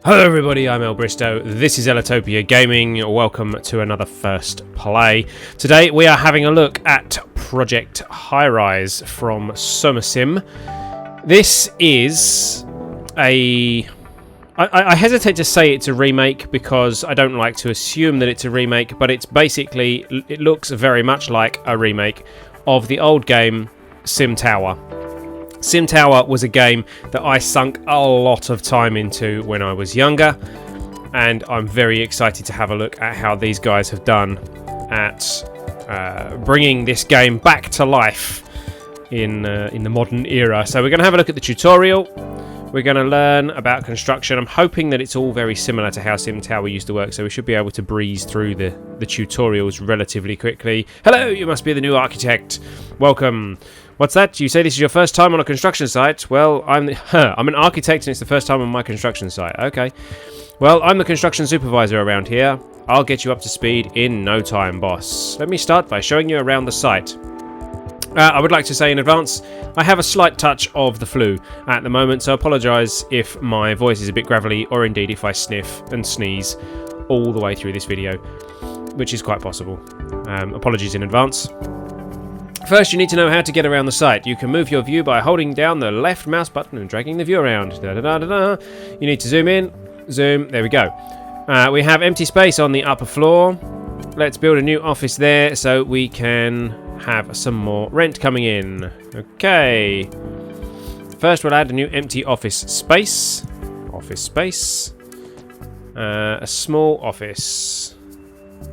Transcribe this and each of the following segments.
Hello everybody, I'm ellbristow. This is Ellitopia Gaming. Welcome to another First Play. Today we are having a look at Project Highrise from SimTower. This is a... I hesitate to say it's a remake because I don't like to assume that it's a remake, but it's basically, it looks very much like a remake of the old game SimTower. SimTower was a game that I sunk a lot of time into when I was younger, and I'm very excited to have a look at how these guys have done at bringing this game back to life in the modern era. So we're going to have a look at the tutorial. We're going to learn about construction. I'm hoping that it's all very similar to how SimTower used to work, so we should be able to breeze through the tutorials relatively quickly. Hello, you must be the new architect. Welcome. What's that? You say this is your first time on a construction site? Well, I'm an architect and it's the first time on my construction site. Okay. Well, I'm the construction supervisor around here. I'll get you up to speed in no time, boss. Let me start by showing you around the site. I would like to say in advance, I have a slight touch of the flu at the moment, so I apologise if my voice is a bit gravelly, or indeed if I sniff and sneeze all the way through this video, which is quite possible. Apologies in advance. First, you need to know how to get around the site. You can move your view by holding down the left mouse button and dragging the view around. You need to zoom in, zoom, there we go. We have empty space on the upper floor. Let's build a new office there so we can have some more rent coming in. Okay. First, we'll add a new empty office space. Office space. A small office.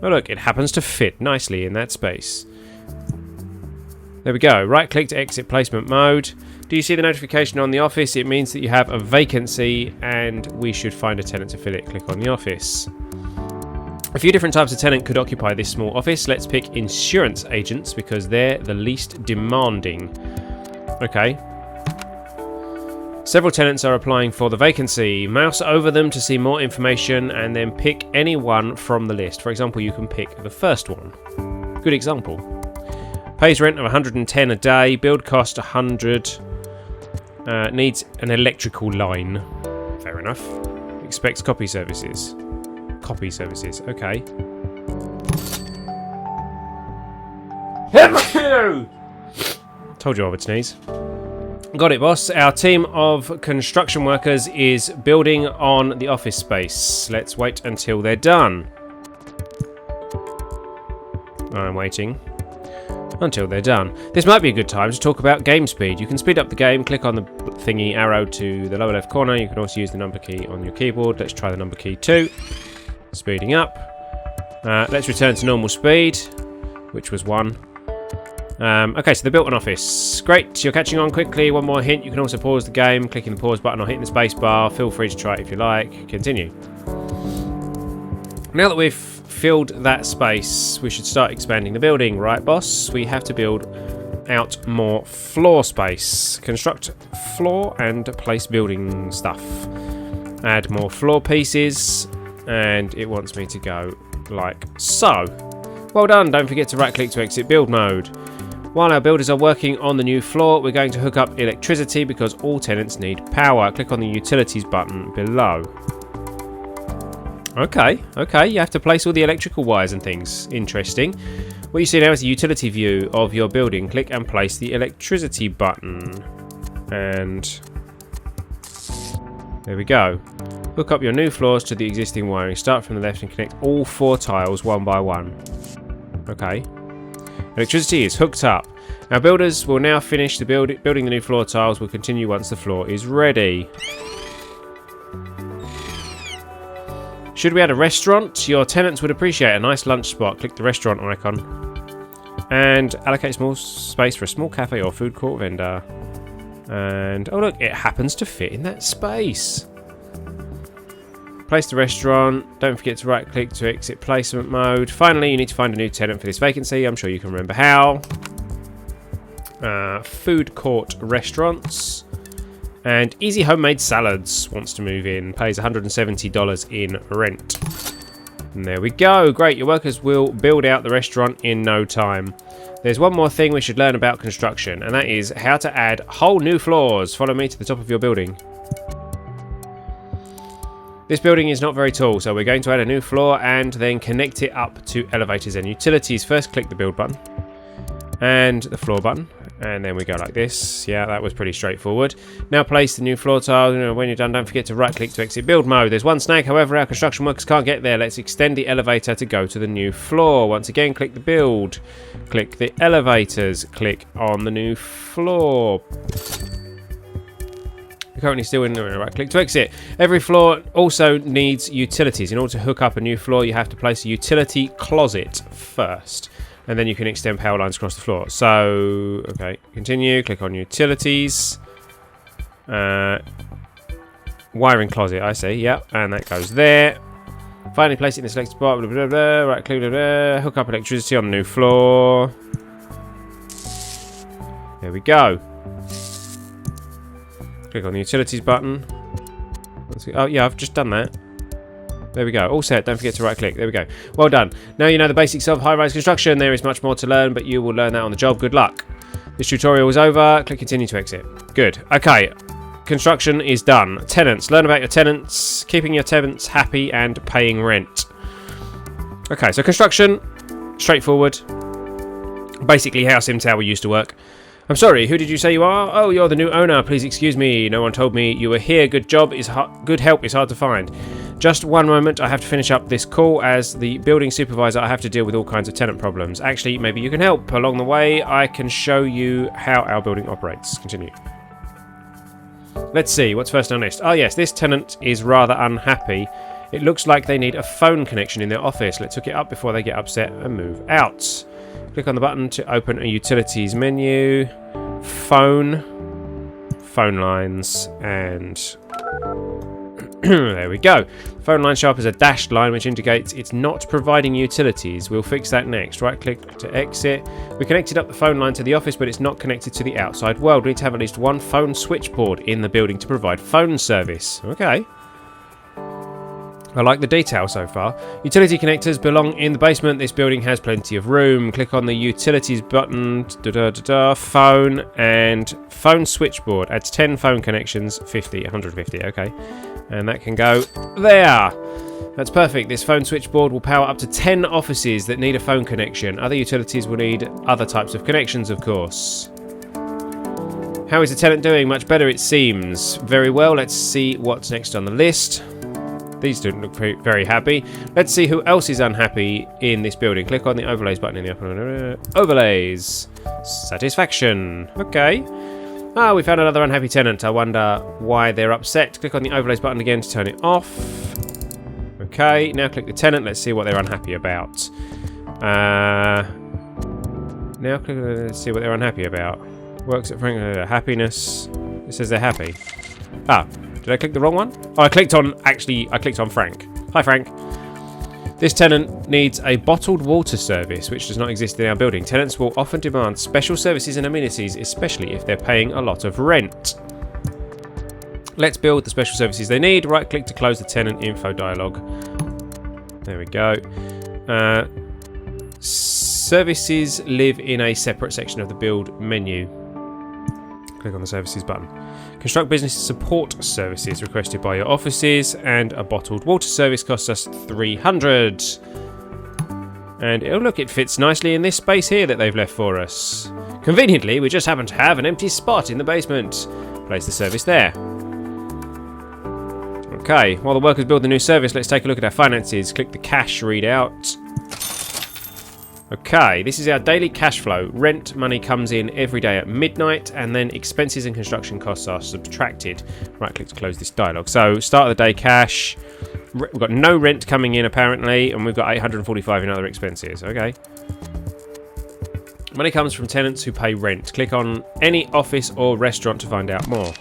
Oh look, it happens to fit nicely in that space. There we go. Right click to exit placement mode. Do you see the notification on the office? It means that you have a vacancy and we should find a tenant to fill it. Click on the office. A few different types of tenant could occupy this small office. Let's pick insurance agents because they're the least demanding. Okay. Several tenants are applying for the vacancy. Mouse over them to see more information and then pick any one from the list. For example, you can pick the first one. Good example. Pays rent of 110 a day. Build cost 100. Needs an electrical line. Fair enough. Expects copy services. Copy services. Okay. Told you I would sneeze. Got it, boss. Our team of construction workers is building on the office space. Let's wait until they're done. I'm waiting until they're done. This might be a good time to talk about game speed. You can speed up the game. Click on the thingy arrow to the lower left corner. You can also use the number key on your keyboard. Let's try the number key 2. Speeding up. Let's return to normal speed, which was 1. Okay, so they built an office. Great, you're catching on quickly. One more hint, you can also pause the game, clicking the pause button or hitting the space bar. Feel free to try it if you like. Continue. Now that we've filled that space, we should start expanding the building, right, boss? We have to build out more floor space. Construct floor and place building stuff. Add more floor pieces, and it wants me to go like so. Well done. Don't forget to right click to exit build mode. While our builders are working on the new floor, we're going to hook up electricity because all tenants need power. Click on the utilities button below. Okay, you have to place all the electrical wires and things. Interesting. What you see now is the utility view of your building. Click and place the electricity button. And there we go. Hook up your new floors to the existing wiring. Start from the left and connect all 4 tiles one by one. Okay. Electricity is hooked up. Our builders will now finish the building the new floor tiles. Will continue once the floor is ready. Should we add a restaurant? Your tenants would appreciate a nice lunch spot. Click the restaurant icon. And allocate small space for a small cafe or food court vendor. And, oh look, it happens to fit in that space. Place the restaurant. Don't forget to right click to exit placement mode. Finally, you need to find a new tenant for this vacancy. I'm sure you can remember how. Food court restaurants. And Easy Homemade Salads wants to move in. Pays $170 in rent. And there we go. Great. Your workers will build out the restaurant in no time. There's one more thing we should learn about construction, and that is how to add whole new floors. Follow me to the top of your building. This building is not very tall, so we're going to add a new floor and then connect it up to elevators and utilities. First, click the build button and the floor button, and then we go like this. Yeah, that was pretty straightforward. Now place the new floor tile. When you're done, don't forget to right click to exit build mode. There's one snag, however, our construction workers can't get there. Let's extend the elevator to go to the new floor. Once again, click the build, click the elevators, click on the new floor. We're currently still in the right click to exit. Every floor also needs utilities. In order to hook up a new floor, you have to place a utility closet first, and then you can extend power lines across the floor. So, okay, continue, click on utilities. Wiring closet, I see, yep, and that goes there. Finally place it in the selected spot, blah, blah, blah, right click, blah, blah, hook up electricity on the new floor. There we go. Click on the utilities button. Oh yeah, I've just done that. There we go. All set. Don't forget to right click. There we go. Well done. Now you know the basics of high-rise construction. There is much more to learn, but you will learn that on the job. Good luck. This tutorial is over. Click continue to exit. Good. Okay. Construction is done. Tenants. Learn about your tenants. Keeping your tenants happy and paying rent. Okay, so construction. Straightforward. Basically how SimTower used to work. I'm sorry, who did you say you are? Oh, you're the new owner. Please excuse me. No one told me you were here. Good help is hard to find. Just one moment. I have to finish up this call. As the building supervisor, I have to deal with all kinds of tenant problems. Actually, maybe you can help. Along the way, I can show you how our building operates. Continue. Let's see. What's first on our list? Oh, yes. This tenant is rather unhappy. It looks like they need a phone connection in their office. Let's hook it up before they get upset and move out. Click on the button to open a utilities menu, phone lines, and there we go. Phone line show up as a dashed line, which indicates it's not providing utilities. We'll fix that next. Right click to exit. We connected up the phone line to the office, but it's not connected to the outside world. We need to have at least one phone switchboard in the building to provide phone service. Okay. I like the detail so far. Utility connectors belong in the basement. This building has plenty of room. Click on the utilities button, phone, and phone switchboard. Adds 10 phone connections, 50, 150, okay. And that can go there. That's perfect. This phone switchboard will power up to 10 offices that need a phone connection. Other utilities will need other types of connections, of course. How is the tenant doing? Much better, it seems. Very well. Let's see what's next on the list. These don't look very happy. Let's see who else is unhappy in this building. Click on the overlays button in the upper overlays. Satisfaction. Okay. Ah, we found another unhappy tenant. I wonder why they're upset. Click on the overlays button again to turn it off. Okay. Now click the tenant. Let's see what they're unhappy about. Now click. Let's see what they're unhappy about. Works at Frank. Happiness. It says they're happy. Ah. Did I click the wrong one? Oh, I clicked on Frank. Hi, Frank. This tenant needs a bottled water service, which does not exist in our building. Tenants will often demand special services and amenities, especially if they're paying a lot of rent. Let's build the special services they need. Right-click to close the tenant info dialog. There we go. Services live in a separate section of the build menu. Click on the services button. Construct business support services requested by your offices, and a bottled water service costs us 300. And oh look, it fits nicely in this space here that they've left for us. Conveniently, we just happen to have an empty spot in the basement. Place the service there. Okay, while the workers build the new service, let's take a look at our finances. Click the cash readout. Okay, this is our daily cash flow. Rent money comes in every day at midnight, and then expenses and construction costs are subtracted. Right click to close this dialog. So, start of the day cash. We've got no rent coming in apparently, and we've got 845 in other expenses. Okay. Money comes from tenants who pay rent. Click on any office or restaurant to find out more.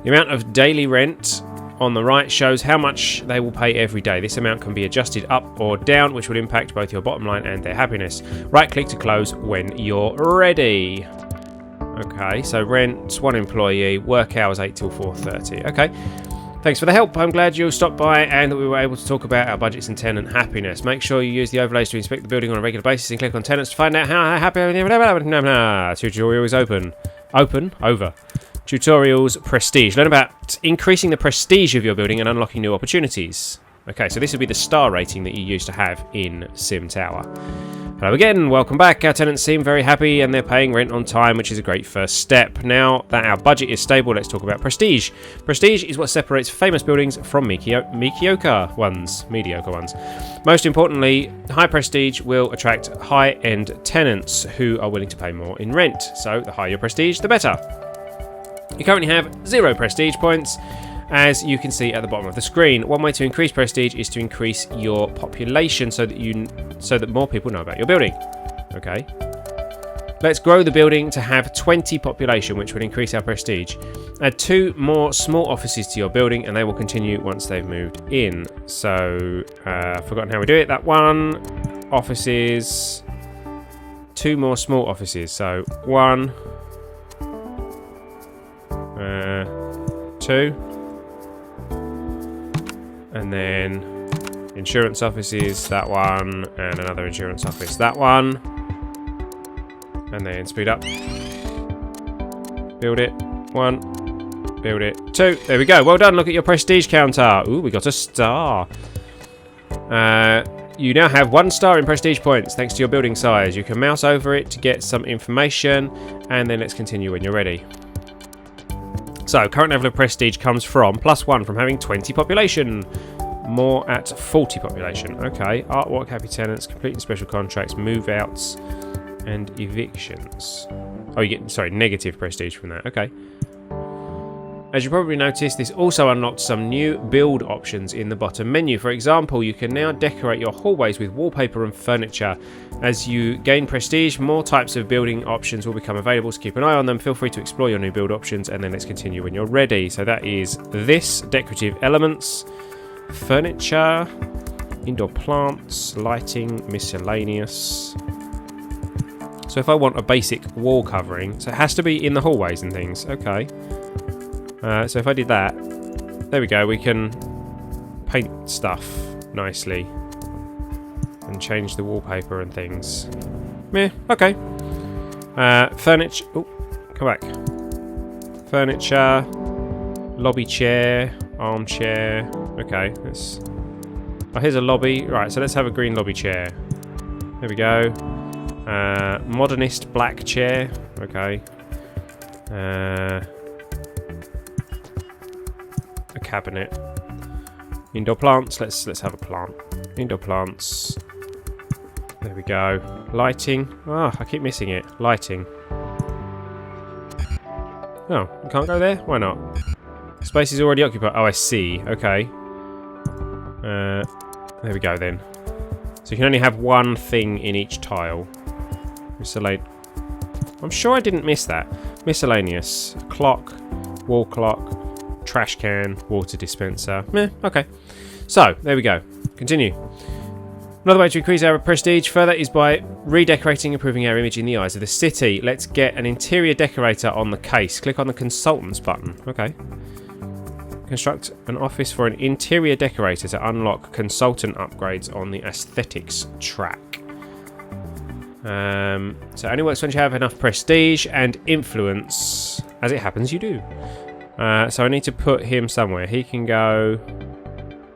The amount of daily rent on the right shows how much they will pay every day. This amount can be adjusted up or down, which will impact both your bottom line and their happiness. Right click to close when you're ready. Okay, so rent, one employee, work hours 8 till 4:30. Okay, thanks for the help. I'm glad you stopped by and that we were able to talk about our budgets and tenant happiness. Make sure you use the overlays to inspect the building on a regular basis and click on tenants to find out how happy. Tutorial is open. Over. Tutorials, prestige. Learn about increasing the prestige of your building and unlocking new opportunities. Okay, so this would be the star rating that you used to have in SimTower. Hello again, welcome back. Our tenants seem very happy and they're paying rent on time, which is a great first step. Now that our budget is stable, let's talk about prestige. Prestige is what separates famous buildings from mediocre ones. Most importantly, high prestige will attract high-end tenants who are willing to pay more in rent. So the higher your prestige, the better. You currently have 0 prestige points, as you can see at the bottom of the screen. One way to increase prestige is to increase your population so that more people know about your building. Okay. Let's grow the building to have 20 population, which would increase our prestige. Add 2 more small offices to your building, and they will continue once they've moved in. So, I've forgotten how we do it. That one, offices, 2 more small offices. So, 1, 2. And then insurance offices, that one, and another insurance office, that one. And then speed up. Build it. 1. Build it. 2. There we go. Well done. Look at your prestige counter. Ooh, we got a star. You now have 1 star in prestige points thanks to your building size. You can mouse over it to get some information, and then let's continue when you're ready. So, current level of prestige comes from +1 from having 20 population. More at 40 population. Okay. Artwork, happy tenants, completing special contracts, move-outs, and evictions. Oh, you get, sorry, negative prestige from that. Okay. As you probably noticed, this also unlocked some new build options in the bottom menu. For example, you can now decorate your hallways with wallpaper and furniture. As you gain prestige, more types of building options will become available, so keep an eye on them. Feel free to explore your new build options, and then let's continue when you're ready. So that is this, decorative elements, furniture, indoor plants, lighting, miscellaneous. So if I want a basic wall covering, so it has to be in the hallways and things. Okay. So if I did that, there we go, we can paint stuff nicely and change the wallpaper and things. Yeah, okay. Furniture, oh, come back. Furniture, lobby chair, armchair. Okay, let's, oh, here's a lobby. Right, so let's have a green lobby chair. There we go. Modernist black chair. Okay. A cabinet. Indoor plants. Let's have a plant. Indoor plants. There we go. Lighting. Oh, I keep missing it. Lighting. Oh, you can't go there? Why not? Space is already occupied. Oh, I see. Okay. There we go then. So you can only have 1 thing in each tile. Miscellaneous. I'm sure I didn't miss that. Miscellaneous. Clock. Wall clock. Trash can, water dispenser. Okay. So, there we go. Continue. Another way to increase our prestige further is by redecorating, improving our image in the eyes of the city. Let's get an interior decorator on the case. Click on the consultants button. Okay. Construct an office for an interior decorator to unlock consultant upgrades on the aesthetics track. So it only works when you have enough prestige and influence. As it happens, you do. So I need to put him somewhere. He can go...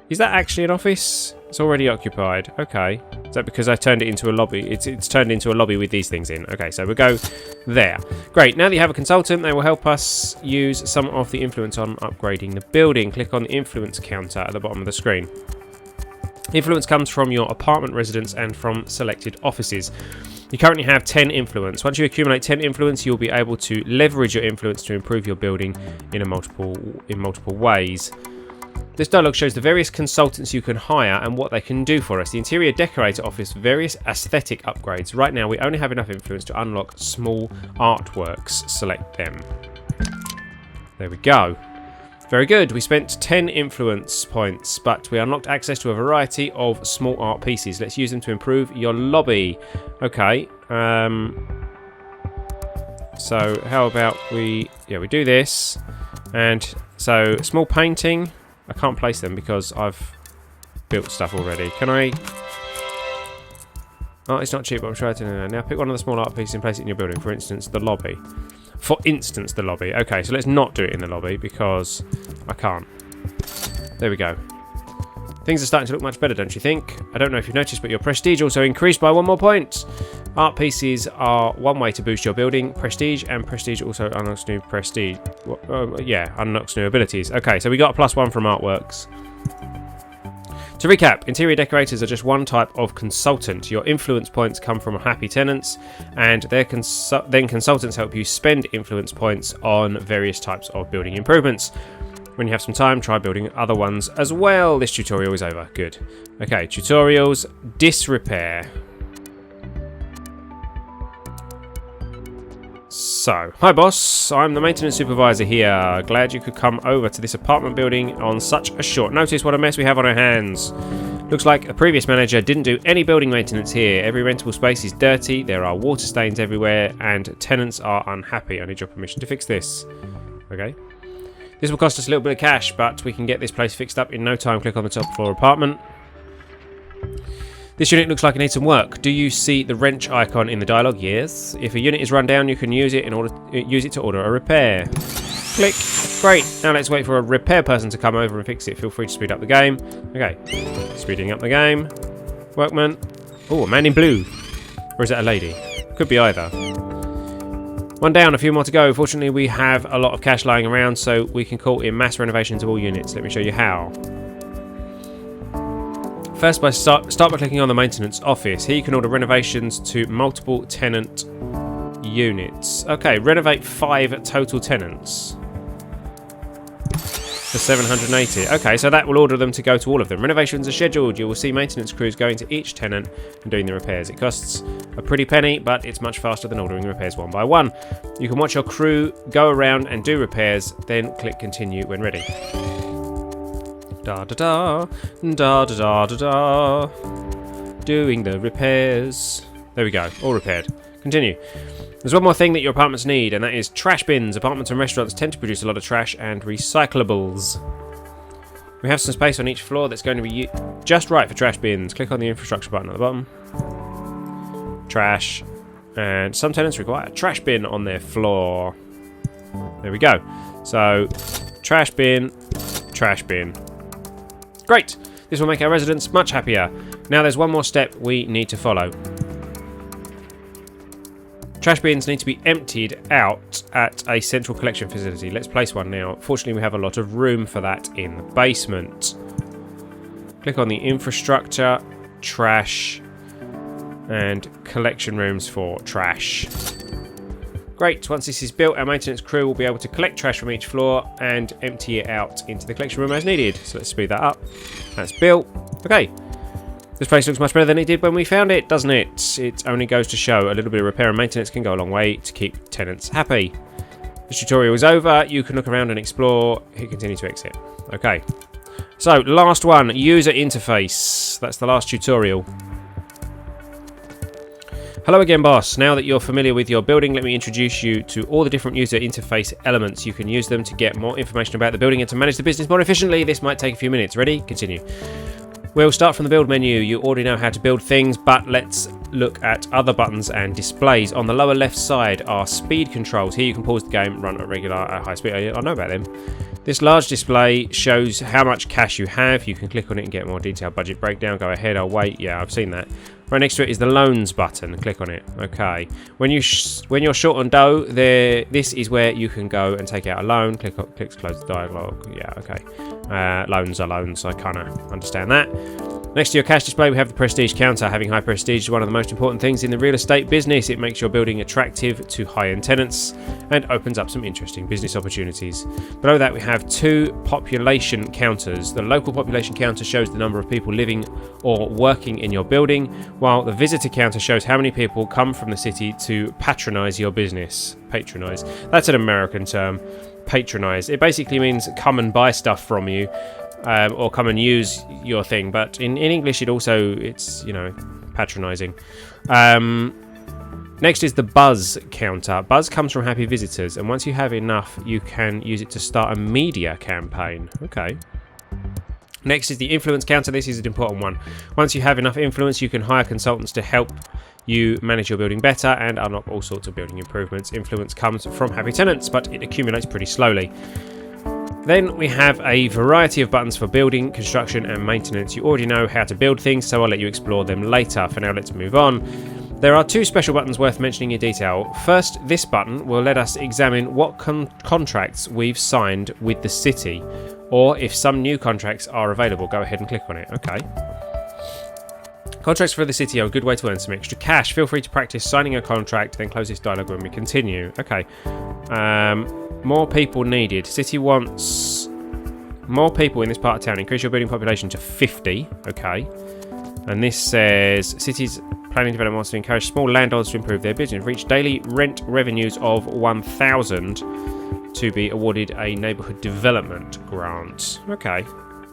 Is that actually an office? It's already occupied. Okay. Is that because I turned it into a lobby? It's turned into a lobby with these things in. Okay, so we'll go there. Great. Now that you have a consultant, they will help us use some of the influence on upgrading the building. Click on the influence counter at the bottom of the screen. Influence comes from your apartment residence and from selected offices. You currently have 10 influence. Once you accumulate 10 influence, you'll be able to leverage your influence to improve your building in multiple ways. This dialog shows the various consultants you can hire and what they can do for us. The interior decorator offers various aesthetic upgrades. Right now, we only have enough influence to unlock small artworks. Select them. There we go. Very good. We spent 10 influence points, but we unlocked access to a variety of small art pieces. Let's use them to improve your lobby. Okay. So how about we do this. And so small painting. I can't place them because I've built stuff already. Can I? Oh, it's not cheap, but I'm sure I don't know. Now pick one of the small art pieces and place it in your building. For instance, the lobby. For instance, the lobby. Okay, so let's not do it in the lobby because I can't. There we go. Things are starting to look much better, don't you think? I don't know if you've noticed, but your prestige also increased by 1 more point. Art pieces are one way to boost your building prestige, and prestige also unlocks new prestige. Yeah, unlocks new abilities. Okay, so we got a +1 from artworks. To recap, interior decorators are just one type of consultant. Your influence points come from happy tenants, and then consultants help you spend influence points on various types of building improvements. When you have some time, try building other ones as well. This tutorial is over. Good. Okay, tutorials. Disrepair. So, hi boss, I'm the maintenance supervisor here. Glad you could come over to this apartment building on such a short notice. What a mess we have on our hands. Looks like the previous manager didn't do any building maintenance here. Every rentable space is dirty, there are water stains everywhere, and tenants are unhappy. I need your permission to fix this. Okay. This will cost us a little bit of cash, but we can get this place fixed up in no time. Click on the top floor apartment. This unit looks like it needs some work. Do you see the wrench icon in the dialogue? Yes. If a unit is run down, you can use it to order a repair. Click. Great. Now let's wait for a repair person to come over and fix it. Feel free to speed up the game. Okay. Speeding up the game. Workman. Oh, a man in blue. Or is that a lady? Could be either. One down, a few more to go. Fortunately, we have a lot of cash lying around, so we can call in mass renovations of all units. Let me show you how. First, start by clicking on the maintenance office. Here you can order renovations to multiple tenant units. Okay, renovate 5 total tenants for 780. Okay, so that will order them to go to all of them. Renovations are scheduled. You will see maintenance crews going to each tenant and doing the repairs. It costs a pretty penny, but it's much faster than ordering repairs one by one. You can watch your crew go around and do repairs, then click continue when ready. Da da da, da da da da da. Doing the repairs. There we go, all repaired. Continue. There's one more thing that your apartments need, and that is trash bins. Apartments and restaurants tend to produce a lot of trash and recyclables. We have some space on each floor that's going to be just right for trash bins. Click on the infrastructure button at the bottom. Trash. And some tenants require a trash bin on their floor. There we go. So, trash bin, trash bin. Great! This will make our residents much happier. Now there's one more step we need to follow. Trash bins need to be emptied out at a central collection facility. Let's place one now. Fortunately, we have a lot of room for that in the basement. Click on the infrastructure, trash, and collection rooms for trash. Great, once this is built, our maintenance crew will be able to collect trash from each floor and empty it out into the collection room as needed. So let's speed that up. That's built. Okay. This place looks much better than it did when we found it, doesn't it? It only goes to show a little bit of repair and maintenance can go a long way to keep tenants happy. This tutorial is over. You can look around and explore. Hit continue to exit. Okay. So, last one. User interface. That's the last tutorial. Hello again, boss. Now that you're familiar with your building, let me introduce you to all the different user interface elements. You can use them to get more information about the building and to manage the business more efficiently. This might take a few minutes. Ready? Continue. We'll start from the build menu. You already know how to build things, but let's look at other buttons and displays. On the lower left side are speed controls. Here you can pause the game, run at high speed. I know about them. This large display shows how much cash you have. You can click on it and get more detailed budget breakdown. Go ahead, I'll wait. Yeah, I've seen that. Right next to it is the loans button. Click on it. Okay. When you're short on dough, this is where you can go and take out a loan. Click to close the dialogue. Yeah, okay. Loans are loans. I kind of understand that. Next to your cash display, we have the prestige counter. Having high prestige is one of the most important things in the real estate business. It makes your building attractive to high-end tenants and opens up some interesting business opportunities. Below that, we have 2 population counters. The local population counter shows the number of people living or working in your building, while the visitor counter shows how many people come from the city to patronize your business. Patronize. That's an American term. Patronize. It basically means come and buy stuff from you. Or come and use your thing, but in English it's you know, patronizing. Next is the buzz counter. Buzz comes from happy visitors, and once you have enough, you can use it to start a media campaign. Okay. Next is the influence counter. This is an important one. Once you have enough influence, you can hire consultants to help You manage your building better and unlock all sorts of building improvements. Influence comes from happy tenants, but it accumulates pretty slowly. Then we have a variety of buttons for building, construction and maintenance. You already know how to build things, so I'll let you explore them later. For now, let's move on. There are 2 special buttons worth mentioning in detail. First, this button will let us examine what contracts we've signed with the city, or if some new contracts are available. Go ahead and click on it. Okay. Contracts for the city are a good way to earn some extra cash. Feel free to practice signing a contract, then close this dialogue when we continue. Okay. More people needed. City wants more people in this part of town. Increase your building population to 50. Okay. And this says cities planning development wants to encourage small landowners to improve their business. Reach daily rent revenues of 1,000 to be awarded a neighbourhood development grant. Okay.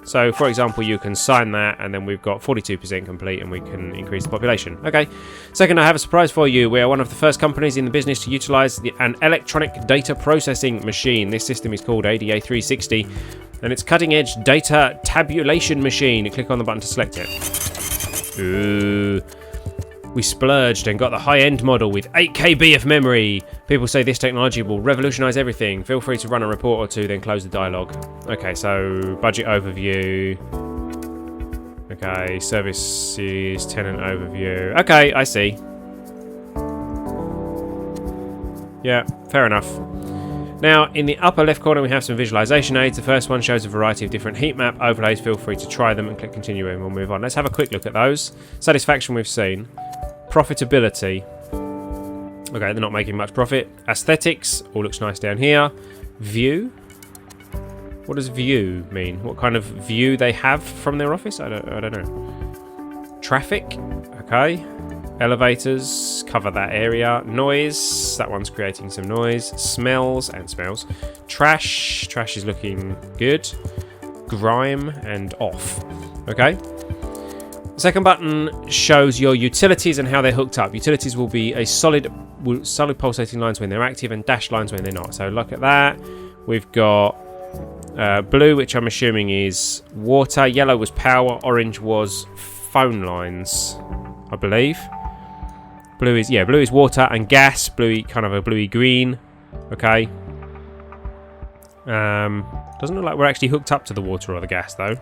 So, for example, you can sign that, and then we've got 42% complete, and we can increase the population. Okay. Second, I have a surprise for you. We are one of the first companies in the business to utilise an electronic data processing machine. This system is called ADA 360, and it's cutting-edge data tabulation machine. Click on the button to select it. Ooh. We splurged and got the high-end model with 8 KB of memory. People say this technology will revolutionise everything. Feel free to run a report or 2, then close the dialogue. Okay, so budget overview. Okay, services, tenant overview. Okay, I see. Yeah, fair enough. Now, in the upper left corner, we have some visualization aids. The first one shows a variety of different heat map overlays. Feel free to try them and click continue and we'll move on. Let's have a quick look at those. Satisfaction we've seen. Profitability. Okay, they're not making much profit. Aesthetics. All looks nice down here. View. What does view mean? What kind of view they have from their office? I don't know. Traffic. Okay. Elevators, cover that area. Noise, that one's creating some noise. Smells and smells. Trash is looking good. Grime and off. Okay. Second button shows your utilities and how they're hooked up. Utilities will be a solid pulsating lines when they're active and dashed lines when they're not. So look at that. We've got blue, which I'm assuming is water. Yellow was power. Orange was phone lines, I believe. Blue is water and gas. Bluey, kind of a bluey green. Okay. Doesn't look like we're actually hooked up to the water or the gas though.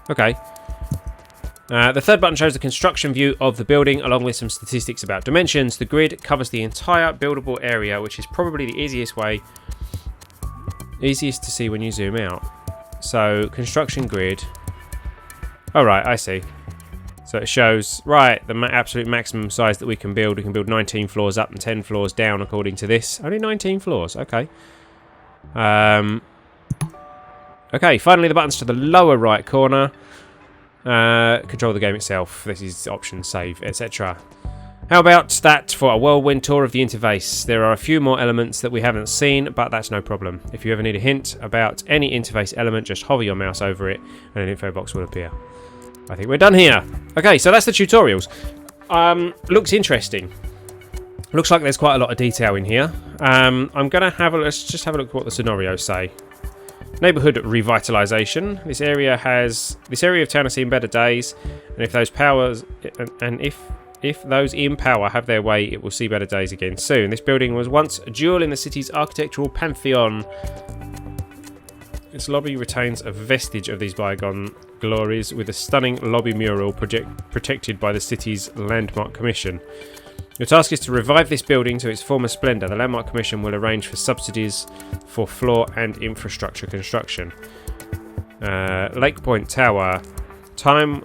Okay. The third button shows the construction view of the building along with some statistics about dimensions. The grid covers the entire buildable area, which is probably the easiest to see when you zoom out. So, construction grid. Oh, right, I see. So it shows, right, the absolute maximum size that we can build. We can build 19 floors up and 10 floors down according to this. Only 19 floors, okay. Okay, finally the buttons to the lower right corner. Control the game itself. This is option, save, etc. How about that for a whirlwind tour of the interface? There are a few more elements that we haven't seen, but that's no problem. If you ever need a hint about any interface element, just hover your mouse over it and an info box will appear. I think we're done here. Okay, so that's the tutorials. Looks interesting. Looks like there's quite a lot of detail in here. I'm gonna let's just have a look at what the scenarios say. Neighbourhood revitalisation. This area of town has seen better days, and if those those in power have their way, it will see better days again soon. This building was once a jewel in the city's architectural pantheon. Its lobby retains a vestige of these bygone glories with a stunning lobby mural protected by the city's Landmark Commission. Your task is to revive this building to its former splendour. The Landmark Commission will arrange for subsidies for floor and infrastructure construction. Lake Point Tower. Time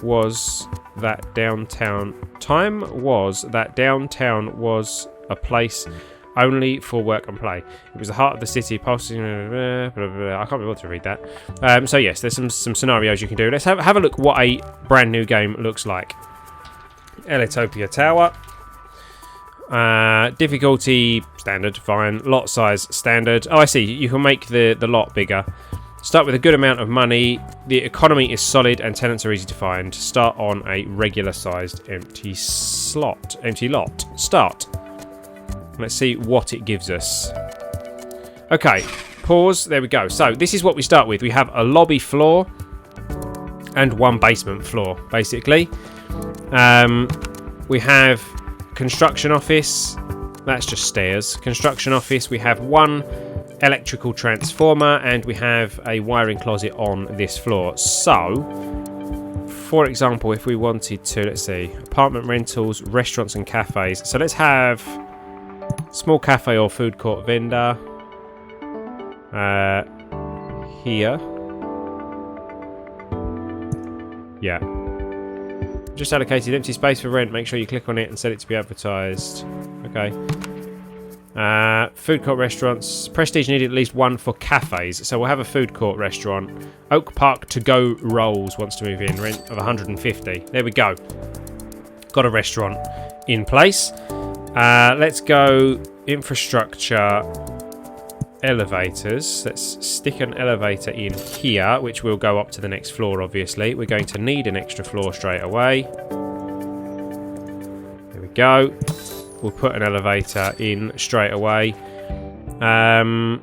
was that downtown was a place only for work and play. It was the heart of the city, pulsing. I can't be able to read that. So yes, there's some scenarios you can do. Let's have a look what a brand new game looks like. Ellitopia Tower. Difficulty standard, fine. Lot size standard. Oh, I see. You can make the lot bigger. Start with a good amount of money. The economy is solid and tenants are easy to find. Start on a regular sized empty lot. Start. Let's see what it gives us. Okay, pause. There we go. So this is what we start with. We have a lobby floor and one basement floor, basically. We have construction office. That's just stairs. Construction office. We have one electrical transformer, and we have a wiring closet on this floor. So, for example, if we wanted to, let's see, apartment rentals, restaurants and cafes. So let's have small cafe or food court vendor here. Yeah. Just allocated empty space for rent. Make sure you click on it and set it to be advertised. Okay. Food court restaurants. Prestige needed at least one for cafes. So we'll have a food court restaurant. Oak Park to go rolls wants to move in. Rent of 150. There we go. Got a restaurant in place. Let's go infrastructure elevators. Let's stick an elevator in here, which will go up to the next floor, obviously. We're going to need an extra floor straight away. There we go. We'll put an elevator in straight away. And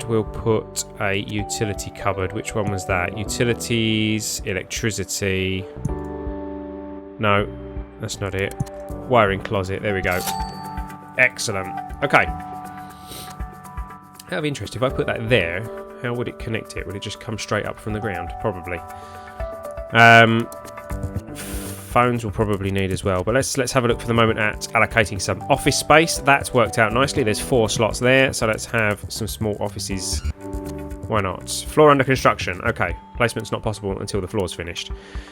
we'll put a utility cupboard. Which one was that? Utilities, electricity. No, that's not it. Wiring closet. There we go. Excellent. Okay. Out of interest, if I put that there, how would it connect it? Would it just come straight up from the ground? Probably. Phones will probably need as well, but let's have a look for the moment at allocating some office space. That's worked out nicely. There's 4 slots there, so let's have some small offices. Why not? Floor under construction. Okay, placement's not possible until the floor's finished.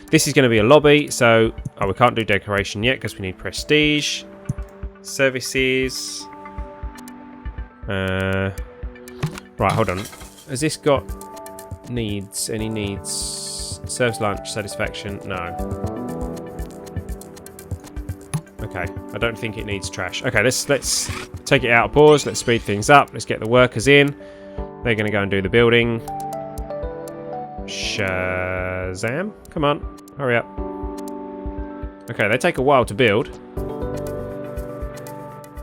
This is going to be a lobby, so we can't do decoration yet because we need prestige. Services. Right, hold on. Has this got needs? Any needs? Serves lunch, satisfaction? No. Okay, I don't think it needs trash. Okay, let's take it out of pause. Let's speed things up. Let's get the workers in. They're going to go and do the building. Shazam! Come on, hurry up. Okay, they take a while to build.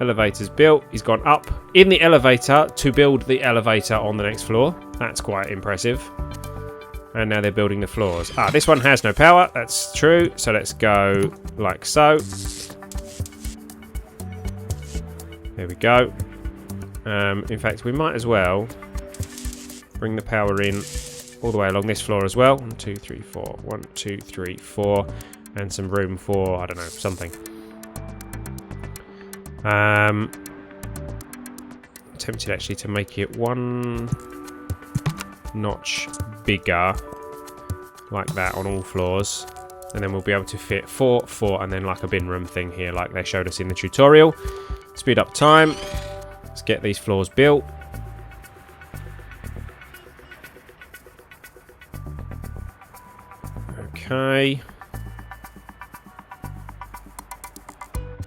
Elevator's built. He's gone up in the elevator to build the elevator on the next floor. That's quite impressive. And now they're building the floors. This one has no power. That's true. So let's go like so. There we go. In fact, we might as well bring the power in all the way along this floor as well. 1, 2, 3, 4. 1, 2, 3, 4. And some room for, I don't know, something. Tempted actually to make it 1 notch bigger, like that on all floors, and then we'll be able to fit 4, 4, and then like a bin room thing here, like they showed us in the tutorial. Speed up time. Let's get these floors built. Okay.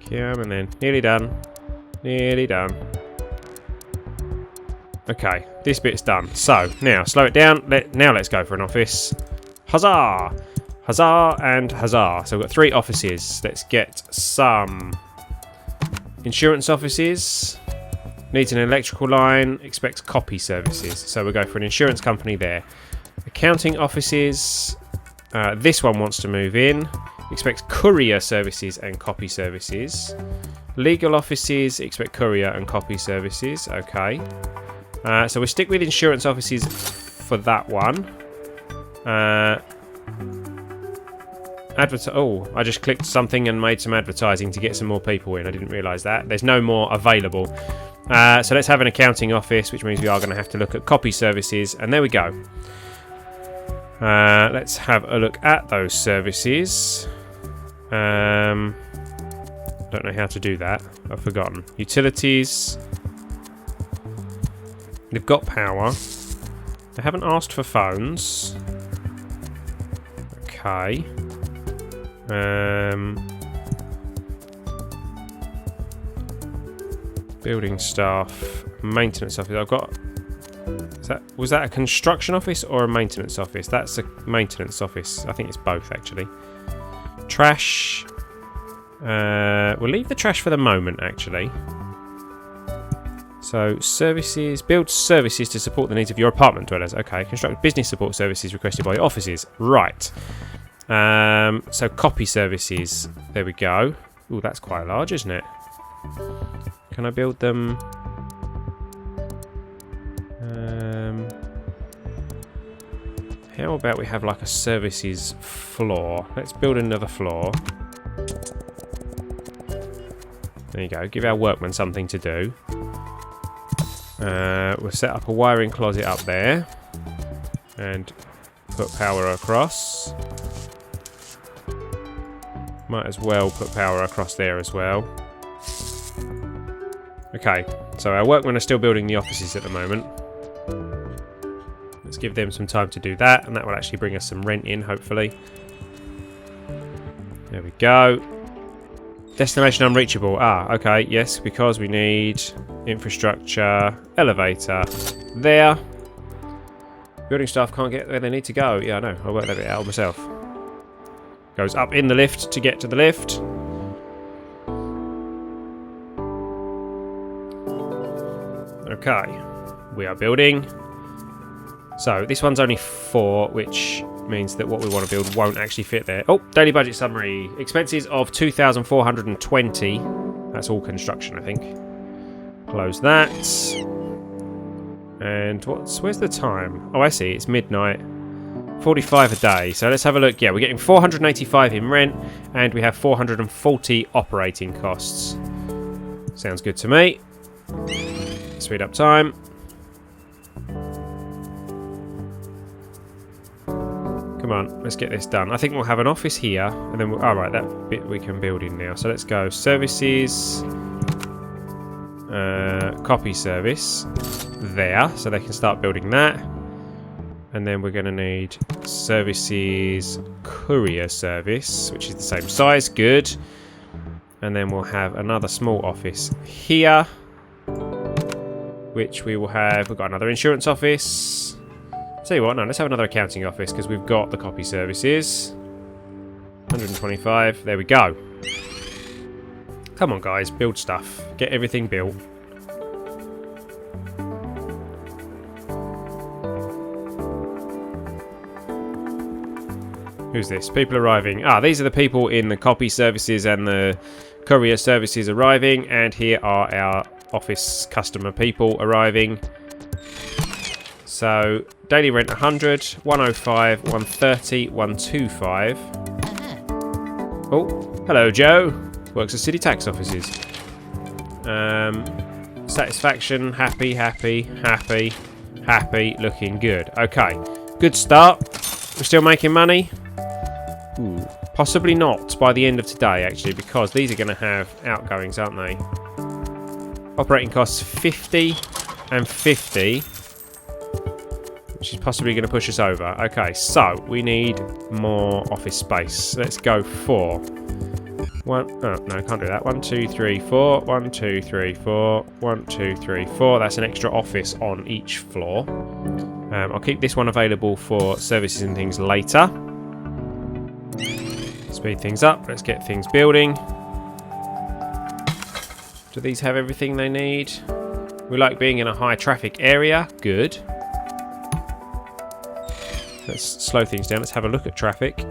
Come and then nearly done. Nearly done. Okay, this bit's done. So now slow it down. Now let's go for an office. Huzzah! Huzzah and huzzah. So we've got 3 offices. Let's get some insurance offices. Needs an electrical line. Expects copy services. So we'll go for an insurance company there. Accounting offices. This one wants to move in. Expects courier services and copy services. Legal offices. Expect courier and copy services. Okay. So we'll stick with insurance offices for that one. Oh, I just clicked something and made some advertising to get some more people in. I didn't realise that. There's no more available. So let's have an accounting office, which means we are going to have to look at copy services. And there we go. Let's have a look at those services. Don't know how to do that. I've forgotten. Utilities. They've got power. They haven't asked for phones. Okay. Building staff. Maintenance office. I've got... Was that a construction office or a maintenance office? That's a maintenance office. I think it's both, actually. Trash. We'll leave the trash for the moment, actually. So, services. Build services to support the needs of your apartment dwellers. Okay. Construct business support services requested by your offices. Right. So copy services. There we go. Ooh, that's quite large, isn't it? Can I build them? How about we have like a services floor? Let's build another floor. There you go. Give our workmen something to do. We'll set up a wiring closet up there. And put power across. Might as well put power across there as well. Okay, so our workmen are still building the offices at the moment. Let's give them some time to do that, and that will actually bring us some rent in, hopefully. There we go. Destination unreachable. Ah, okay, yes, because we need infrastructure, elevator. There. Building staff can't get where they need to go. Yeah, I know. I worked that bit out myself. Goes up in the lift to get to the lift. Okay. We are building. So, this one's only 4, which means that what we want to build won't actually fit there. Oh, daily budget summary. Expenses of 2,420. That's all construction, I think. Close that. And where's the time? Oh, I see. It's midnight. 45 a day. So let's have a look. Yeah, we're getting 485 in rent, and we have 440 operating costs. Sounds good to me. Speed up time. Come on, let's get this done. I think we'll have an office here, and then all right, that bit we can build in now. So let's go services, copy service there, so they can start building that. And then we're going to need services courier service, which is the same size. Good. And then we'll have another small office here, which we will have. We've got another insurance office. Tell you what, no, let's have another accounting office because we've got the copy services. 125. There we go. Come on, guys, build stuff. Get everything built. Who's this? People arriving. Ah, these are the people in the copy services and the courier services arriving. And here are our office customer people arriving. So, daily rent 100, 105, 130, 125. Oh, hello, Joe. Works at city tax offices. Satisfaction, happy, happy, happy, happy, looking good. Okay, good start. We're still making money. Ooh, possibly not by the end of today, actually, because these are going to have outgoings, aren't they? Operating costs 50 and 50, which is possibly going to push us over. Okay, so we need more office space. Let's go for one. Oh, no, I can't do that. 1, 2, 3, 4. 1, 2, 3, 4. 1, 2, 3, 4. That's an extra office on each floor. I'll keep this one available for services and things later. Speed things up. Let's get things building. Do these have everything they need? We like being in a high traffic area. Good. Let's slow things down. Let's have a look at traffic.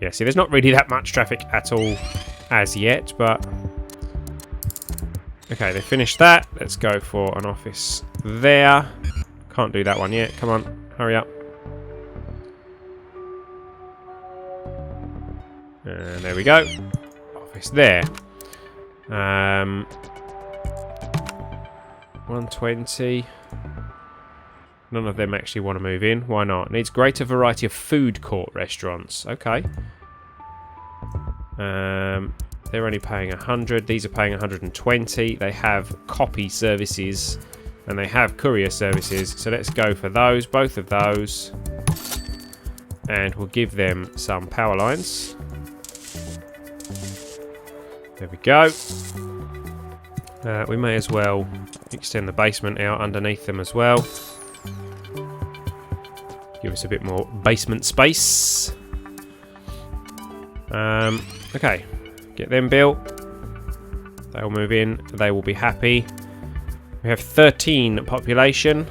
Yeah, see, there's not really that much traffic at all as yet, but... Okay, they finished that. Let's go for an office there. Can't do that one yet. Come on, hurry up. And there we go. Office there. 120. None of them actually want to move in. Why not? Needs greater variety of food court restaurants. Okay. They're only paying 100. These are paying 120. They have copy services and they have courier services. So let's go for those, both of those. And we'll give them some power lines. There we go. We may as well extend the basement out underneath them as well. Give us a bit more basement space. Okay, get them built. They'll move in. They will be happy. We have 13 population.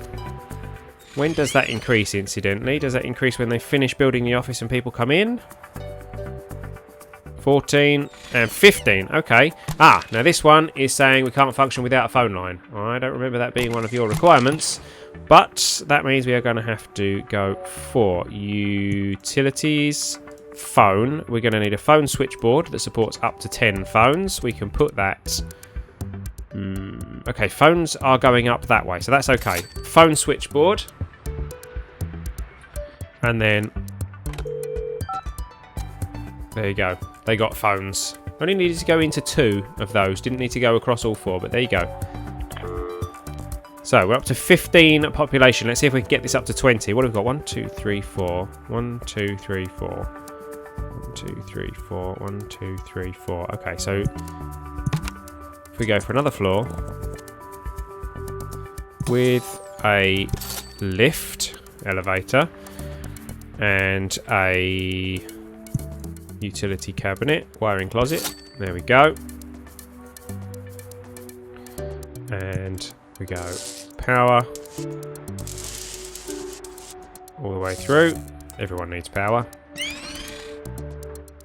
When does that increase, incidentally? Does that increase when they finish building the office and people come in? 14 and 15. Okay. Now this one is saying we can't function without a phone line. I don't remember that being one of your requirements, but that means we are going to have to go for utilities, phone. We're going to need a phone switchboard that supports up to 10 phones. We can put that... okay, phones are going up that way, so that's okay. Phone switchboard. And then... there you go. They got phones. Only needed to go into 2 of those. Didn't need to go across all 4, but there you go. So, we're up to 15 population. Let's see if we can get this up to 20. What have we got? 1, 2, 3, 4. 1, 2, 3, 4. 1, 2, 3, 4. 1, 2, 3, 4. Okay, so... if we go for another floor... with a lift, elevator, and a... utility cabinet, wiring closet. There we go. And we go power all the way through. Everyone needs power.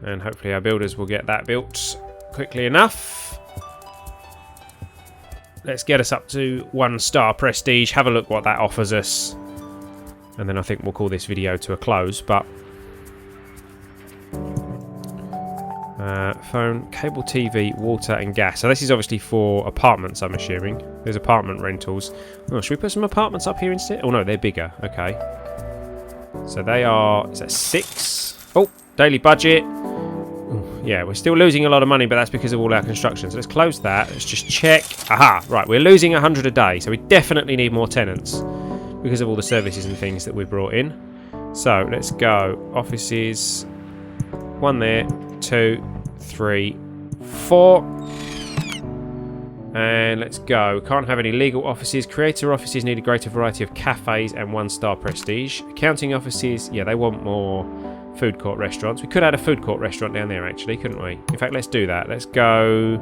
And hopefully our builders will get that built quickly enough. Let's get us up to 1-star prestige. Have a look what that offers us. And then I think we'll call this video to a close. But phone, cable TV, water and gas. So this is obviously for apartments, I'm assuming. There's apartment rentals. Oh, should we put some apartments up here instead? Oh no, they're bigger. Okay. So they are... is that 6? Oh, daily budget. Ooh, yeah, we're still losing a lot of money, but that's because of all our construction. So let's close that. Let's just check. Aha, right, we're losing 100 a day. So we definitely need more tenants because of all the services and things that we brought in. So let's go. Offices. 1 there. 2, 3, 4. And let's go. Can't have any legal offices. Creator offices need a greater variety of cafes and 1-star prestige. Accounting offices, yeah, they want more food court restaurants. We could add a food court restaurant down there, actually, couldn't we? In fact, let's do that. Let's go...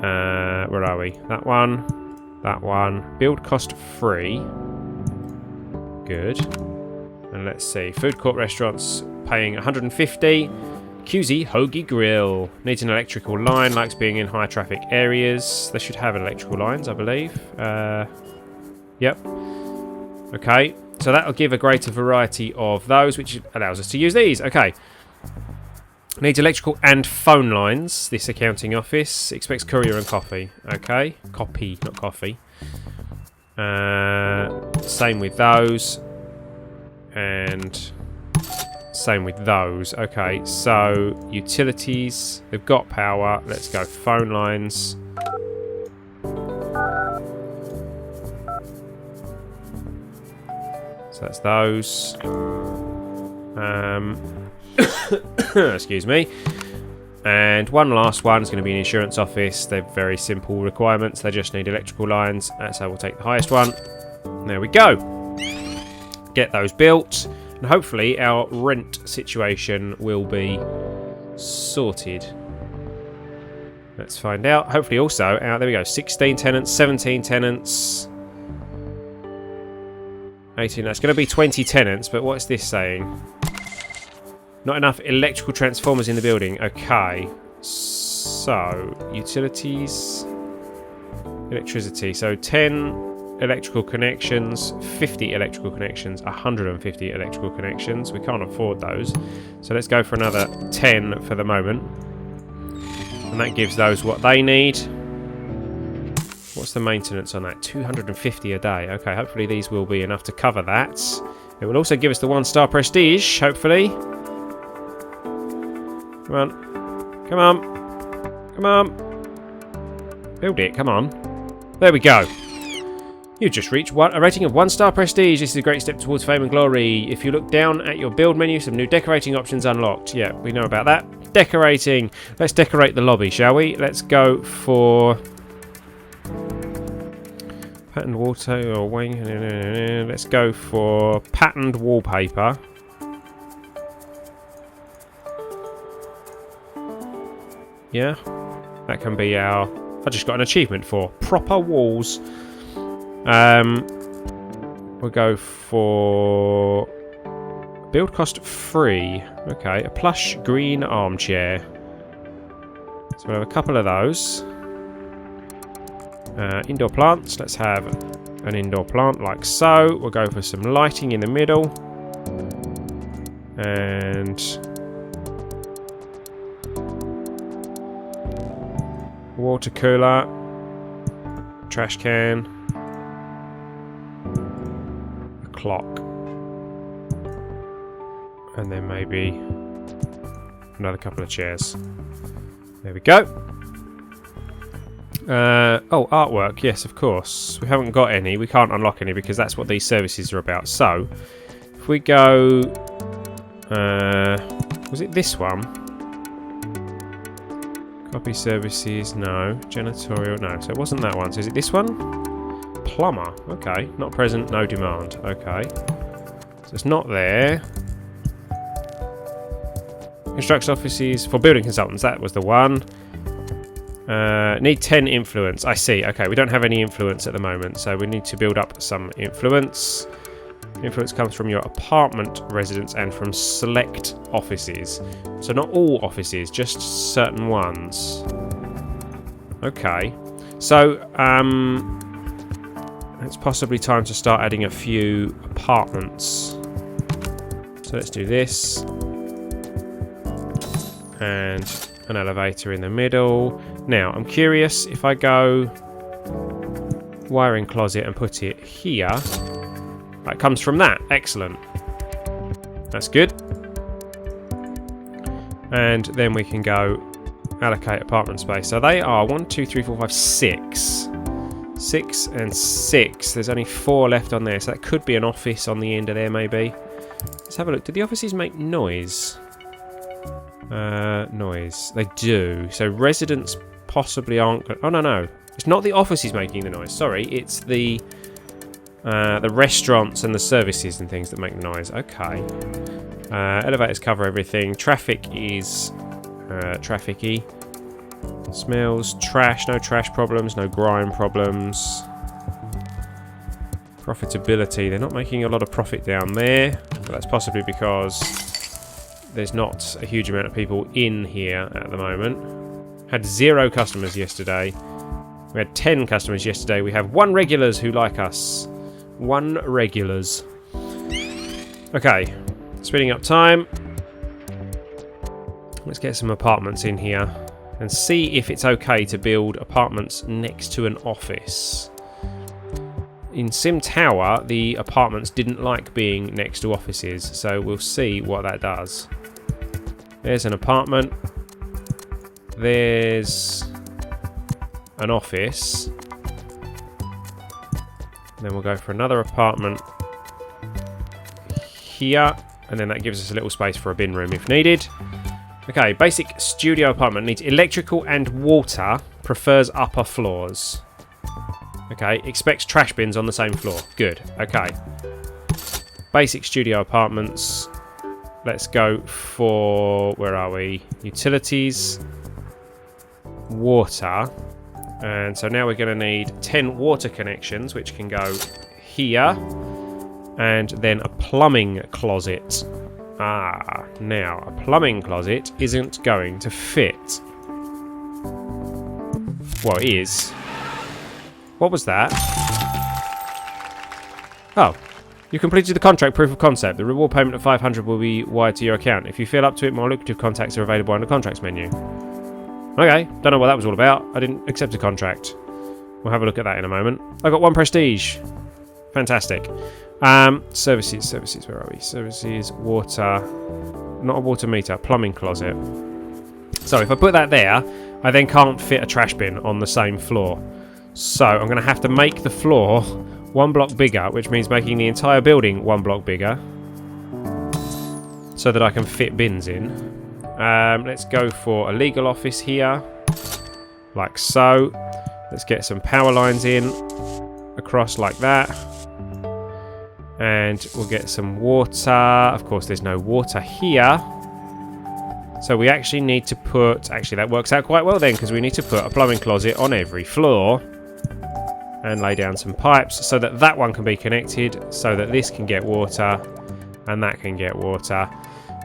where are we? That one. That one. Build cost free. Good. And let's see. Food court restaurants paying 150. QZ Hoagie Grill. Needs an electrical line, likes being in high traffic areas. They should have electrical lines, I believe. Yep. Okay, so that'll give a greater variety of those, which allows us to use these. Okay. Needs electrical and phone lines, this accounting office. Expects courier and coffee. Okay. Copy, not coffee. Same with those. And... same with those. Okay, so utilities, they've got power. Let's go phone lines. So that's those. Excuse me. And one last one is going to be an insurance office. They're very simple requirements. They just need electrical lines. So we'll take the highest one. There we go. Get those built. And hopefully our rent situation will be sorted. Let's find out. Hopefully also, there we go, 16 tenants, 17 tenants, 18. That's going to be 20 tenants, but what's this saying? Not enough electrical transformers in the building. Okay. So, utilities, electricity. So 10... electrical connections, 50 electrical connections, 150 electrical connections. We can't afford those. So let's go for another 10 for the moment. And that gives those what they need. What's the maintenance on that? 250 a day. Okay, hopefully these will be enough to cover that. It will also give us the 1-star prestige, hopefully. Come on. Come on. Come on. Build it, come on. There we go. You've just reached a rating of 1-star prestige. This is a great step towards fame and glory. If you look down at your build menu, some new decorating options unlocked. Yeah, we know about that. Decorating. Let's decorate the lobby, shall we? Let's go for... patterned water or wing. Let's go for patterned wallpaper. Yeah, that can be our... I just got an achievement for proper walls. we'll go for build cost free. Okay, a plush green armchair. So we'll have a couple of those. Indoor plants. Let's have an indoor plant like so. We'll go for some lighting in the middle. And water cooler. Trash can. A clock. And then maybe another couple of chairs. There we go. Oh, artwork. Yes, of course. We haven't got any. We can't unlock any because that's what these services are about. So, if we go... was it this one? Copy services. No. Janitorial. No. So it wasn't that one. So is it this one? Plumber. Okay. Not present. No demand. Okay. So it's not there. Construction offices for building consultants. That was the one. Need 10 influence. I see. Okay, we don't have any influence at the moment, so we need to build up some influence. Influence comes from your apartment residents and from select offices. So not all offices, just certain ones. Okay. So, it's possibly time to start adding a few apartments. So let's do this. And an elevator in the middle. Now, I'm curious if I go wiring closet and put it here. That comes from that. Excellent. That's good. And then we can go allocate apartment space. So they are 1, 2, 3, 4, 5, 6. 6 and 6. There's only 4 left on there. So that could be an office on the end of there, maybe. Let's have a look. Do the offices make noise? Noise. They do. So residents possibly aren't... Oh, no. It's not the offices making the noise. Sorry. It's the restaurants and the services and things that make the noise. Okay. Elevators cover everything. Traffic is trafficy. Smells. Trash. No trash problems. No grime problems. Profitability. They're not making a lot of profit down there. But that's possibly because there's not a huge amount of people in here at the moment. Had 0 customers yesterday. We had 10 customers yesterday. We have 1 regulars who like us. 1 regulars. Okay. Speeding up time. Let's get some apartments in here and see if it's okay to build apartments next to an office. In SimTower, the apartments didn't like being next to offices, so we'll see what that does. There's an apartment. There's an office. Then we'll go for another apartment here, and then that gives us a little space for a bin room if needed. Okay, basic studio apartment needs electrical and water, prefers upper floors. Okay, expects trash bins on the same floor. Good, okay. Basic studio apartments. Let's go for, where are we? Utilities, water. And so now we're going to need 10 water connections, which can go here. And then a plumbing closet. Now, a plumbing closet isn't going to fit. Well, it is. What was that? Oh. You completed the contract proof of concept. The reward payment of 500 will be wired to your account. If you feel up to it, more lucrative contacts are available on the contracts menu. Okay, don't know what that was all about. I didn't accept a contract. We'll have a look at that in a moment. I got 1 prestige. Fantastic. Services, where are we? Services, water. Not a water meter, plumbing closet. So if I put that there, I then can't fit a trash bin on the same floor. So I'm going to have to make the floor 1 block bigger, which means making the entire building 1 block bigger so that I can fit bins in. Let's go for a legal office here, like so. Let's get some power lines in across like that, and we'll get some water. Of course, there's no water here, so we actually need to put... Actually, that works out quite well then, because we need to put a plumbing closet on every floor. and lay down some pipes so that that one can be connected, so that this can get water and that can get water.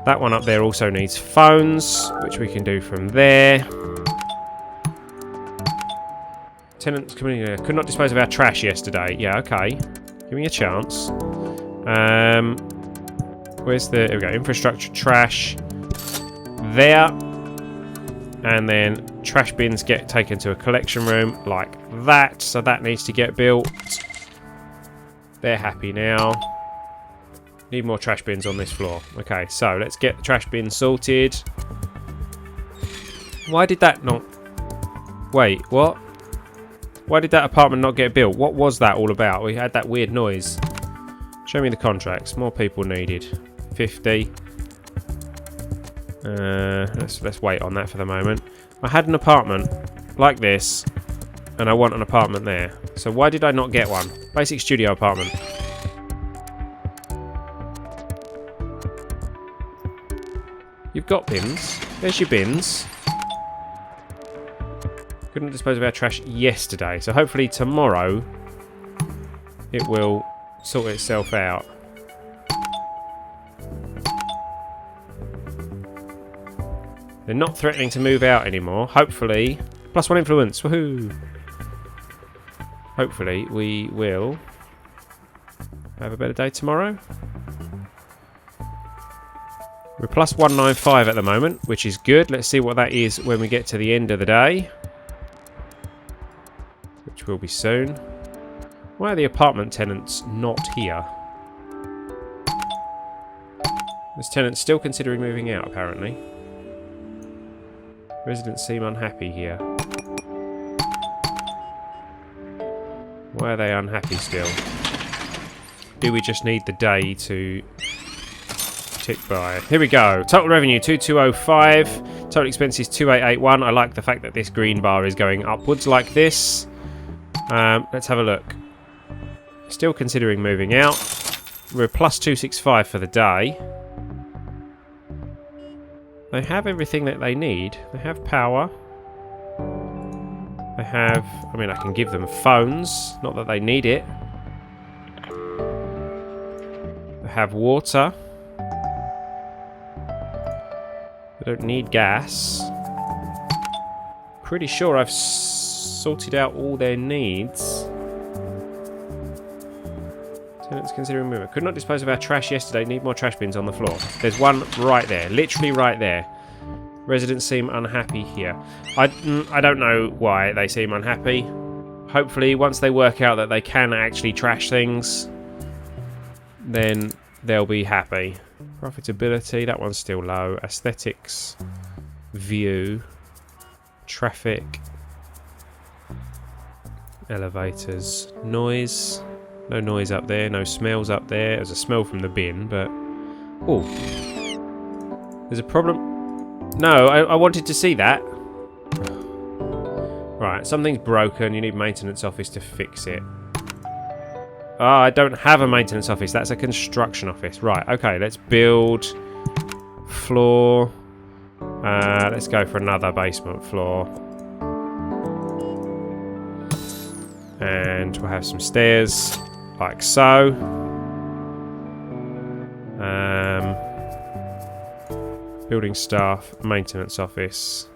That one up there also needs phones, which we can do from there. Tenants coming in. Could not dispose of our trash yesterday. Yeah, okay. Give me a chance. Where's the... Here we go. Infrastructure, trash. There. And then trash bins get taken to a collection room like that. So that needs to get built. They're happy now. Need more trash bins on this floor. Okay, so let's get the trash bins sorted. Why did that not... Wait, what? Why did that apartment not get built? What was that all about? We had that weird noise. Show me the contracts. More people needed. 50. Let's wait on that for the moment. I had an apartment like this, and I want an apartment there. So why did I not get one? Basic studio apartment. You've got bins. There's your bins. Couldn't dispose of our trash yesterday, so hopefully tomorrow it will sort itself out. They're not threatening to move out anymore. Hopefully, +1 influence. Woohoo! Hopefully we will have a better day tomorrow. We're +195 at the moment, which is good. Let's see what that is when we get to the end of the day, which will be soon. Why are the apartment tenants not here? This tenant's still considering moving out, apparently. Residents seem unhappy here. Why are they unhappy still? Do we just need the day to tick by? Here we go. Total revenue 2205. Total expenses 2881. I like the fact that this green bar is going upwards like this. Let's have a look. Still considering moving out. We're +265 for the day. They have everything that they need. They have power. They have... I mean, I can give them phones. Not that they need it. They have water. They don't need gas. Pretty sure I've sorted out all their needs. Tenants considering movement. Could not dispose of our trash yesterday. Need more trash bins on the floor. There's one right there. Literally right there. Residents seem unhappy here. I don't know why they seem unhappy. Hopefully, once they work out that they can actually trash things, then they'll be happy. Profitability, that one's still low. Aesthetics. View. Traffic. Elevators. Noise. No noise up there, no smells up there. There's a smell from the bin, but... Oh. There's a problem. No, I wanted to see that. Right, something's broken. You need maintenance office to fix it. Oh, I don't have a maintenance office. That's a construction office. Right, okay, let's build floor. Let's go for another basement floor. And we'll have some stairs. Like so. Building staff, maintenance office.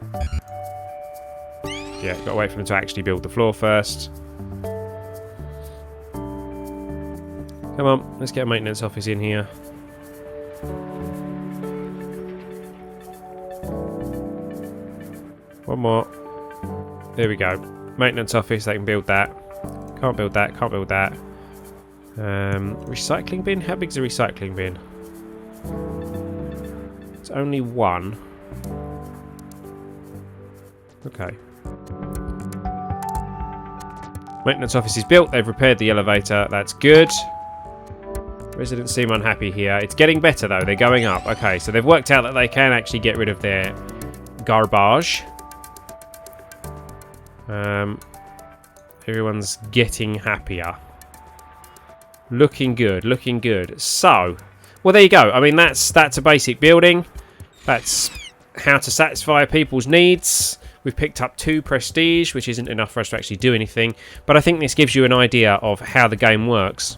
Yeah, got to wait for them to actually build the floor first. Come on, let's get a maintenance office in here. One more. There we go. Maintenance office, they can build that. Can't build that, can't build that. Recycling bin? How big's a recycling bin? It's only one. Okay. Maintenance office is built. They've repaired the elevator. That's good. Residents seem unhappy here. It's getting better though. They're going up. Okay, so they've worked out that they can actually get rid of their garbage. Everyone's getting happier. Looking good, looking good. So, well, there you go. I mean, that's a basic building. That's how to satisfy people's needs. We've picked up 2 prestige, which isn't enough for us to actually do anything, but I think this gives you an idea of how the game works.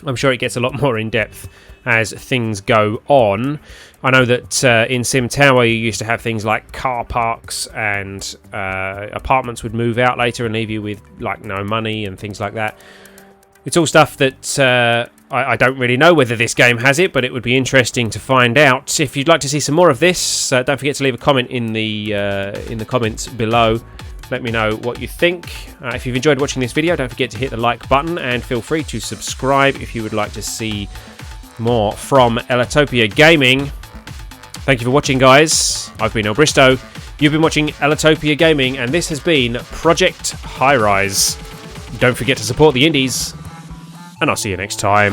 I'm sure it gets a lot more in depth as things go on. I know that in SimTower you used to have things like car parks, and apartments would move out later and leave you with like no money and things like that. It's all stuff that I don't really know whether this game has it, but it would be interesting to find out. If you'd like to see some more of this, don't forget to leave a comment in the comments below. Let me know what you think. If you've enjoyed watching this video, don't forget to hit the like button, and feel free to subscribe if you would like to see more from Ellitopia Gaming. Thank you for watching, guys. I've been ellbristow. You've been watching Ellitopia Gaming, and this has been Project Highrise. Don't forget to support the indies, and I'll see you next time.